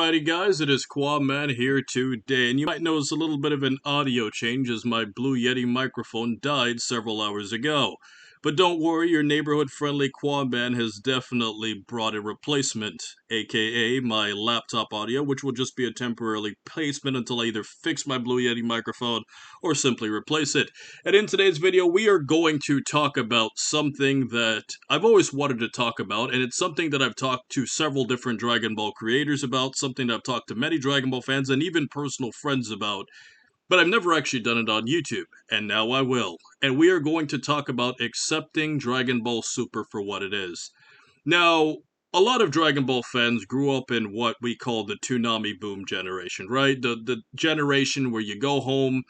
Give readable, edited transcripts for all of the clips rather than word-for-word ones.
Alrighty guys, it is Qaaman here today, and you might notice a little bit of an audio change as my Blue Yeti microphone died several hours ago. But don't worry, your neighborhood-friendly Qaaman has definitely brought a replacement, aka my laptop audio, which will just be a temporary placement until I either fix my Blue Yeti microphone or simply replace it. And in today's video, we are going to talk about something that I've always wanted to talk about, and it's something that I've talked to several different Dragon Ball creators about, something that I've talked to many Dragon Ball fans and even personal friends about, but I've never actually done it on YouTube, and now I will. And we are going to talk about accepting Dragon Ball Super for what it is. Now, a lot of Dragon Ball fans grew up in what we call the Toonami Boom generation, right? The generation where you go home,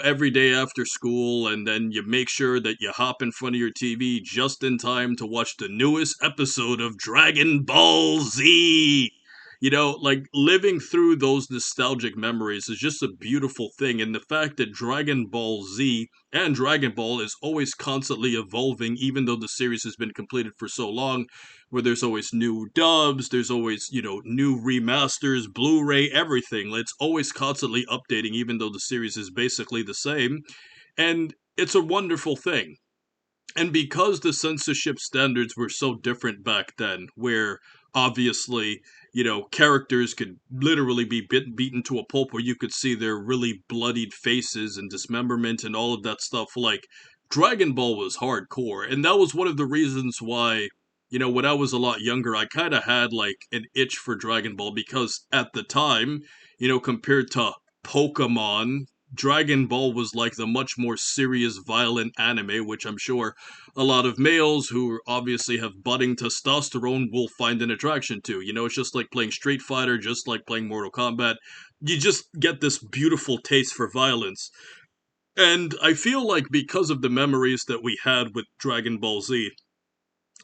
every day after school, and then you make sure that you hop in front of your TV just in time to watch the newest episode of Dragon Ball Z. Like living through those nostalgic memories is just a beautiful thing, and the fact that Dragon Ball Z and Dragon Ball is always constantly evolving, even though the series has been completed for so long, where there's always new dubs, there's always, new remasters, Blu-ray, everything. It's always constantly updating, even though the series is basically the same. And it's a wonderful thing. And because the censorship standards were so different back then, where obviously, characters could literally be beaten to a pulp where you could see their really bloodied faces and dismemberment and all of that stuff, like, Dragon Ball was hardcore. And that was one of the reasons why, when I was a lot younger, I kind of had, like, an itch for Dragon Ball, because at the time, compared to Pokemon, Dragon Ball was like the much more serious, violent anime, which I'm sure a lot of males who obviously have budding testosterone will find an attraction to. It's just like playing Street Fighter, just like playing Mortal Kombat. You just get this beautiful taste for violence. And I feel like because of the memories that we had with Dragon Ball Z,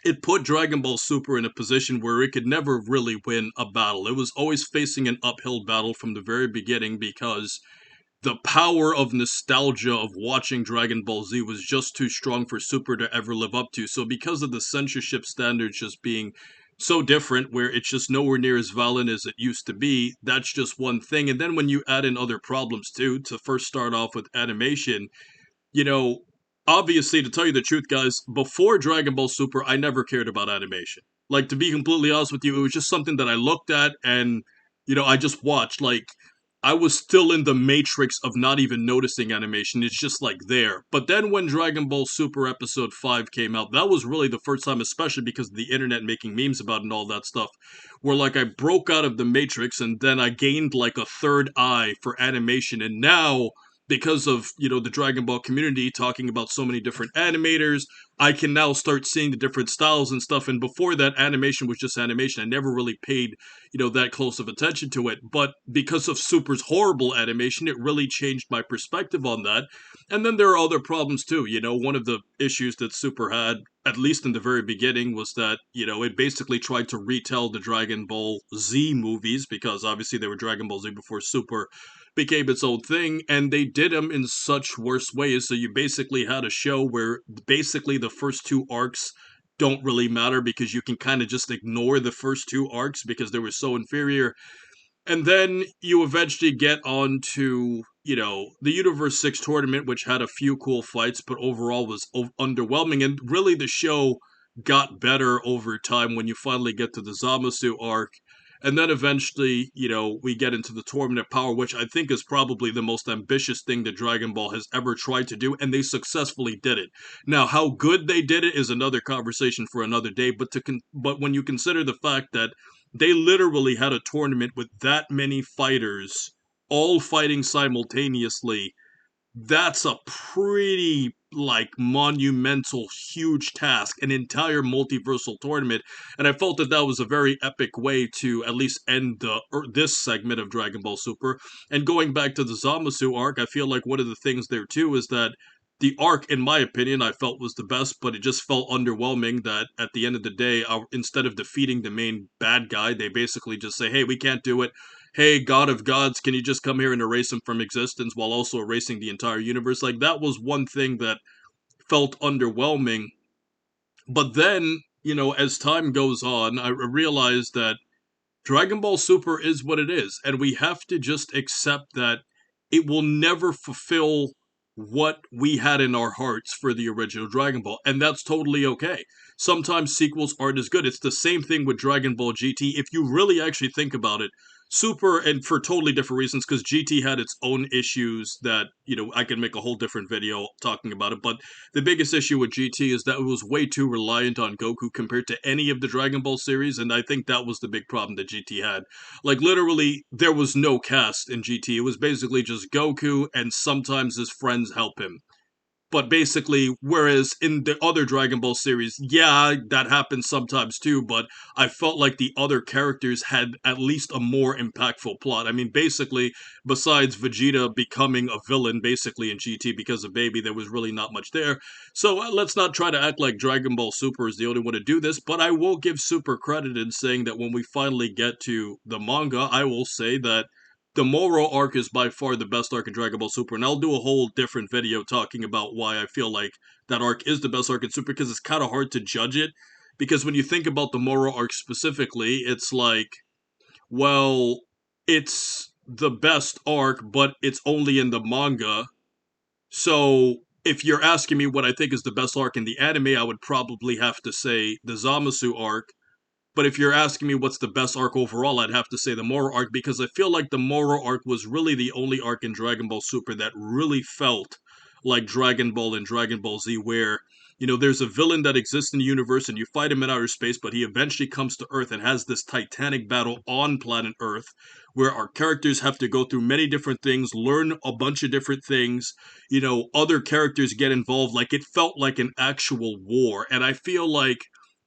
it put Dragon Ball Super in a position where it could never really win a battle. It was always facing an uphill battle from the very beginning, because the power of nostalgia of watching Dragon Ball Z was just too strong for Super to ever live up to. So because of the censorship standards just being so different, where it's just nowhere near as violent as it used to be, that's just one thing. And then when you add in other problems too, to first start off with animation, you know, obviously, to tell you the truth, guys, before Dragon Ball Super, I never cared about animation. Like, to be completely honest with you, it was just something that I looked at and, I just watched. Like, I was still in the matrix of not even noticing animation. It's just, like, there. But then when Dragon Ball Super Episode 5 came out, that was really the first time, especially because of the internet making memes about it and all that stuff, where, like, I broke out of the matrix and then I gained, like, a third eye for animation. And now, because of, the Dragon Ball community talking about so many different animators, I can now start seeing the different styles and stuff. And before that, animation was just animation. I never really paid, that close of attention to it. But because of Super's horrible animation, it really changed my perspective on that. And then there are other problems too. One of the issues that Super had, at least in the very beginning, was that, it basically tried to retell the Dragon Ball Z movies, because obviously they were Dragon Ball Z before Super became its own thing, and they did them in such worse ways. So you basically had a show where basically the first two arcs don't really matter, because you can kind of just ignore the first two arcs because they were so inferior. And then you eventually get on to, the Universe 6 tournament, which had a few cool fights, but overall was underwhelming. And really the show got better over time when you finally get to the Zamasu arc. And then eventually, we get into the Tournament of Power, which I think is probably the most ambitious thing that Dragon Ball has ever tried to do, and they successfully did it. Now, how good they did it is another conversation for another day, but when you consider the fact that they literally had a tournament with that many fighters all fighting simultaneously, that's a pretty, like, monumental, huge task, an entire multiversal tournament. And I felt that that was a very epic way to at least end this segment of Dragon Ball Super. And going back to the Zamasu arc, I feel like one of the things there too is that the arc, in my opinion, I felt was the best, but it just felt underwhelming that at the end of the day, instead of defeating the main bad guy, they basically just say, hey, we can't do it. Hey, God of Gods, can you just come here and erase him from existence while also erasing the entire universe? Like, that was one thing that felt underwhelming. But then, as time goes on, I realized that Dragon Ball Super is what it is, and we have to just accept that it will never fulfill what we had in our hearts for the original Dragon Ball, and that's totally okay. Sometimes sequels aren't as good. It's the same thing with Dragon Ball GT. If you really actually think about it, Super, and for totally different reasons, because GT had its own issues that, I could make a whole different video talking about it, but the biggest issue with GT is that it was way too reliant on Goku compared to any of the Dragon Ball series, and I think that was the big problem that GT had. Like, literally, there was no cast in GT. It was basically just Goku, and sometimes his friends help him. But basically, whereas in the other Dragon Ball series, yeah, that happens sometimes too, but I felt like the other characters had at least a more impactful plot. I mean, basically, besides Vegeta becoming a villain basically in GT because of Baby, there was really not much there. So let's not try to act like Dragon Ball Super is the only one to do this, but I will give Super credit in saying that when we finally get to the manga, I will say that the Moro arc is by far the best arc in Dragon Ball Super, and I'll do a whole different video talking about why I feel like that arc is the best arc in Super, because it's kind of hard to judge it. Because when you think about the Moro arc specifically, it's like, well, it's the best arc, but it's only in the manga. So if you're asking me what I think is the best arc in the anime, I would probably have to say the Zamasu arc. But if you're asking me what's the best arc overall, I'd have to say the Moro arc, because I feel like the Moro arc was really the only arc in Dragon Ball Super that really felt like Dragon Ball and Dragon Ball Z, where, there's a villain that exists in the universe and you fight him in outer space, but he eventually comes to Earth and has this titanic battle on planet Earth, where our characters have to go through many different things, learn a bunch of different things, other characters get involved. Like, it felt like an actual war. And I feel like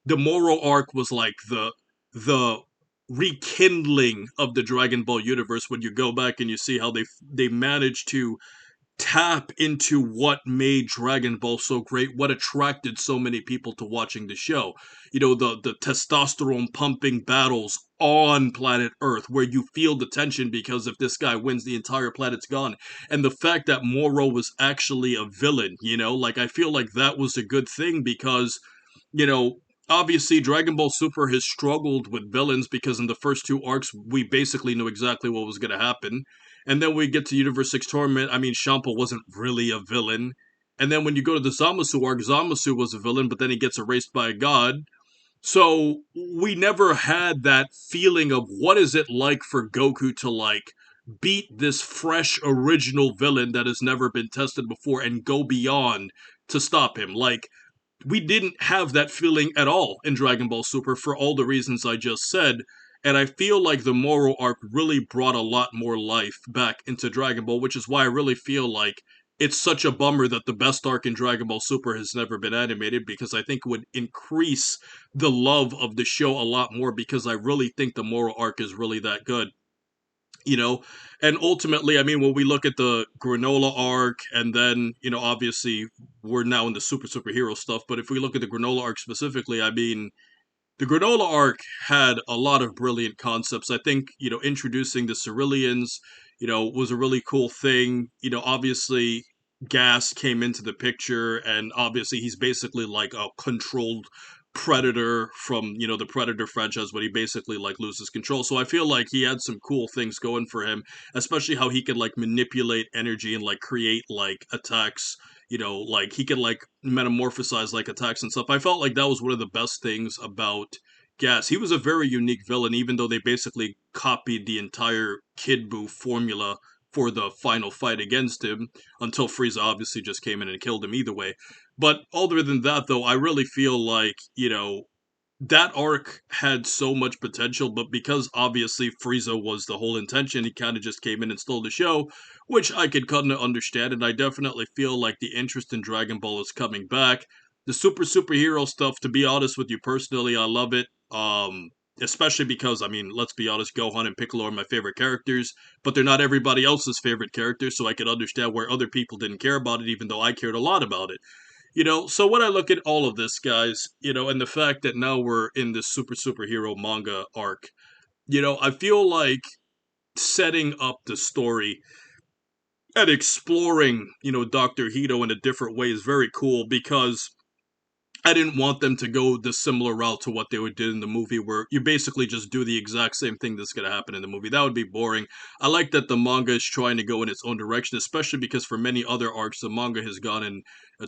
the Moro arc was like the rekindling of the Dragon Ball universe when you go back and you see how they managed to tap into what made Dragon Ball so great, what attracted so many people to watching the show. The testosterone pumping battles on planet Earth, where you feel the tension because if this guy wins, the entire planet's gone. And the fact that Moro was actually a villain, like, I feel like that was a good thing because, you know, obviously Dragon Ball Super has struggled with villains because in the first two arcs we basically knew exactly what was going to happen. And then we get to Universe 6 Tournament, I mean Champa wasn't really a villain. And then when you go to the Zamasu arc, Zamasu was a villain, but then he gets erased by a god. So we never had that feeling of what is it like for Goku to like beat this fresh original villain that has never been tested before and go beyond to stop him. Like, we didn't have that feeling at all in Dragon Ball Super for all the reasons I just said. And I feel like the Moro arc really brought a lot more life back into Dragon Ball, which is why I really feel like it's such a bummer that the best arc in Dragon Ball Super has never been animated, because I think it would increase the love of the show a lot more, because I really think the Moro arc is really that good. you know and ultimately, I mean, when we look at the granola arc, and then, obviously we're now in the superhero stuff, but if we look at the granola arc specifically, I mean, the granola arc had a lot of brilliant concepts. I think, introducing the Ceruleans, was a really cool thing. Obviously Gas came into the picture, and obviously he's basically like a controlled predator from, the Predator franchise, but he basically like loses control. So I feel like he had some cool things going for him, especially how he could like manipulate energy and like create like attacks, like he could like metamorphosize like attacks and stuff. I felt like that was one of the best things about Gas. He was a very unique villain, even though they basically copied the entire Kid Buu formula for the final fight against him, until Frieza obviously just came in and killed him either way. But other than that, though, I really feel like, that arc had so much potential, but because obviously Frieza was the whole intention, he kind of just came in and stole the show, which I could kind of understand, and I definitely feel like the interest in Dragon Ball is coming back. The superhero stuff, to be honest with you personally, I love it. Especially because, I mean, let's be honest, Gohan and Piccolo are my favorite characters, but they're not everybody else's favorite characters, so I could understand where other people didn't care about it, even though I cared a lot about it. So when I look at all of this, guys, and the fact that now we're in this superhero manga arc, I feel like setting up the story and exploring, Dr. Hito in a different way is very cool, because I didn't want them to go the similar route to what they would do in the movie, where you basically just do the exact same thing that's going to happen in the movie. That would be boring. I like that the manga is trying to go in its own direction, especially because for many other arcs, the manga has gone in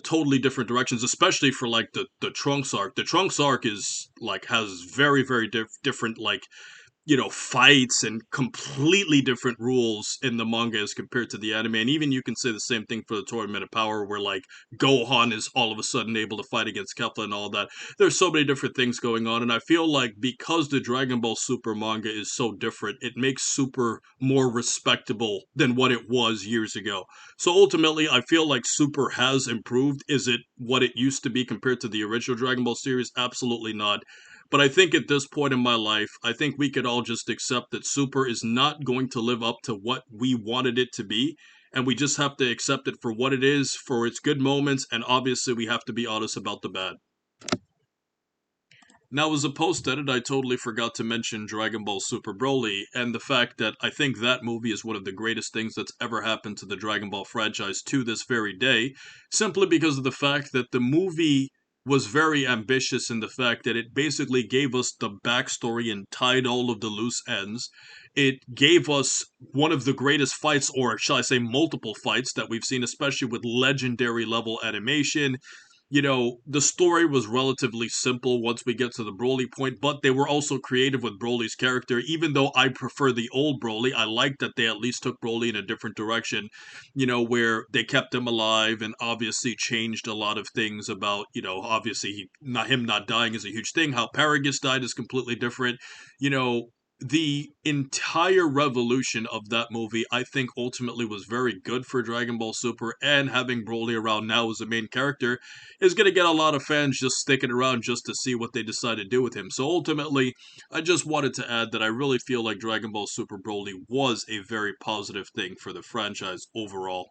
totally different directions, especially for like the Trunks arc. The Trunks arc is like has very, very different like fights and completely different rules in the manga as compared to the anime. And even you can say the same thing for the Tournament of Power, where like Gohan is all of a sudden able to fight against Kefla and all that. There's so many different things going on, and I feel like because the Dragon Ball Super manga is so different, it makes Super more respectable than what it was years ago. So ultimately, I feel like Super has improved. Is it what it used to be compared to the original Dragon Ball series? Absolutely not. But I think at this point in my life, I think we could all just accept that Super is not going to live up to what we wanted it to be. And we just have to accept it for what it is, for its good moments, and obviously we have to be honest about the bad. Now, as a post edit, I totally forgot to mention Dragon Ball Super Broly, and the fact that I think that movie is one of the greatest things that's ever happened to the Dragon Ball franchise to this very day, simply because of the fact that the movie was very ambitious in the fact that it basically gave us the backstory and tied all of the loose ends. It gave us one of the greatest fights, or shall I say, multiple fights that we've seen, especially with legendary level animation. The story was relatively simple once we get to the Broly point, but they were also creative with Broly's character. Even though I prefer the old Broly, I like that they at least took Broly in a different direction, where they kept him alive and obviously changed a lot of things about, obviously him not dying is a huge thing. How Paragus died is completely different. You know, the entire revolution of that movie, I think, ultimately was very good for Dragon Ball Super, and having Broly around now as the main character is going to get a lot of fans just sticking around just to see what they decide to do with him. So ultimately, I just wanted to add that I really feel like Dragon Ball Super Broly was a very positive thing for the franchise overall.